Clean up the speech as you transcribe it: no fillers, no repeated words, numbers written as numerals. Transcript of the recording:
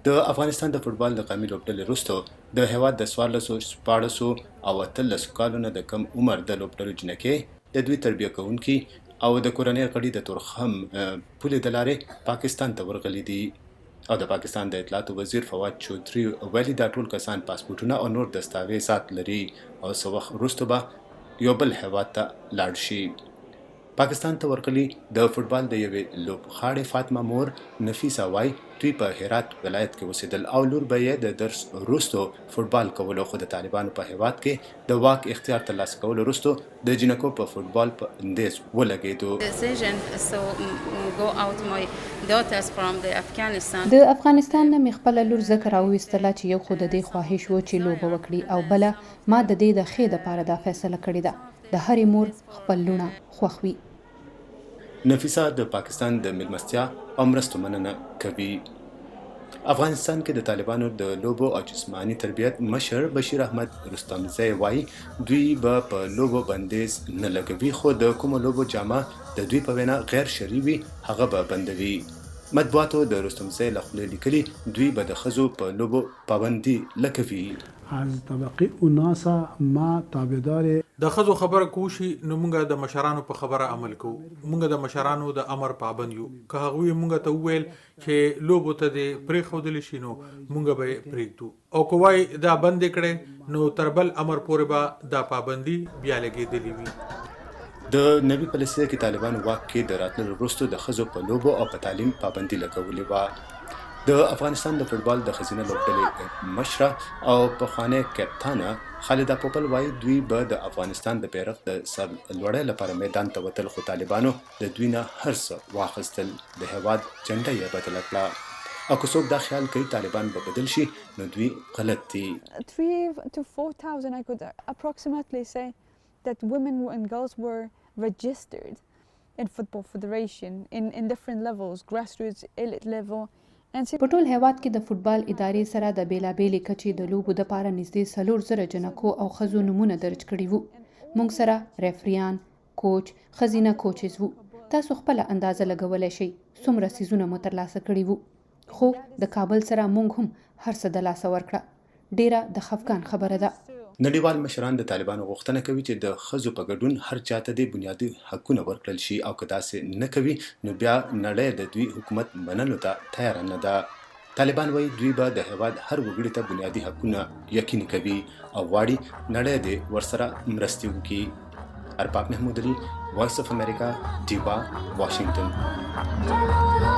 د افغانستان د فوټبال د قومي لوبډلې وروسته د هیواد د 1400 او 13 کالونو د کم عمر د لوبډلو جینکې د دوی تربیه کوونکي او د کورنۍ غړي د تورخم پولې د لارې پاکستان ته ورغلي دي او د پاکستان د اطلاعاتو وزیر فواد چودھری ویلي دا ټول کسان پاسپورټونه او نور دستاویزات لري او څه وخت وروسته به یو بل هیواد ته لاړ شي. پاکستان ته ورغلي د فوټبال د یوې لوبغاړې فاطمه مور نفیسه وای دوی په هرات ولایت کې اوسېدل او لور به یې د درس وروسته فوټبال کولو، خو د طالبانو په هیواد کې د واک اختیار ترلاسه کولو وروسته د جينکو په فوټبال په اندیز ولګېدو. د افغانستان نه مې خپله لور ځکه راوویستله چې یو خو د دې خواهش و چې لوبه وکړي او بله ما د دې د ښې دپاره دا فیصله کړې ده. د هرې مور خپل لوڼه خوښ وي. نفیسه د پاکستان د مېلمستیا او مرستو مننه کوي. افغانستان کې د طالبانو د لوبو او جسماني تربیت مشر بشیر احمد رستمزی وایي دوی به په لوبو بندیز نه لګوي، خو د کومو لوبو جامه د دوی په وینا غیر شرعي وي هغه به بندوي. مطبوعاتو د رستمزی له خولې لیکلي دوی به د ښځو په لوبو پابندي لګوي. از طبقه اناسا ما تابعدار د ښځو خبره کوشي نو مونږ د مشرانو په خبره عمل کوو. مونږ د مشرانو د امر پابند یو. که هغوی مونږ ته وویل چې لوبو ته دې پرېښودلی شي نو مونږ به یې پرېږدو، او که وایي دا بند کړی نو تر بل امر پورې به دا پابندي بیا لګېدلې وي. د نوي پالیسۍ کې طالبانو واک کې د راتللو وروسته د ښځو په لوبو او په تعلیم پابندي لګولې وه. د افغانستان د فوټبال د ښځینه لوبډلې مشره او پخوانۍ کپتانه خالده پوپل وایي دوی به د افغانستان د بیرغ د سر لوړۍ لپاره میدان ته وتل، خو طالبانو د دوی نه هر څه واخیستل، د هیواد جنډه یې بدله کړه. او که څوک دا خیال کوي طالبان به بدل شي نو دوی غلط دي. 3,000 to 4,000 I could approximately say that women and girls were registered in football federation in different levels, grassroots, elite level. په ټول هیواد کې د فوټبال ادارې سره د بیلابیلې کچې د لوبو دپاره نږدې 4,000 جنکو او ښځو نومونه درج کړي وو. موږ سره ریفریان، کوچ، ښځینه کوچز وو. تاسو خپله اندازه لګولی شئ څومره څیزونه مو ترلاسه کړي وو. خو د کابل سره موږ هم هر څه د لاسه ورکړه. ډیره د خفګان خبره ده. نړیوال مشران د طالبانو غوښتنه کوي چې د ښځو په ګډون هر چاته د بنیادي حقونه ورکړل شي، او که داسې نه کوي نو بیا نړۍ د دوی حکومت منلو ته تیاره نه ده. طالبان وایي دوی به د هیواد هر وګړي ته بنیادي حقونه یقیني کوي او غواړي نړۍ دې ورسره مرستې وکړي. ارباب محمود، وایس اف امریکا، ډیوه، واشنگټن.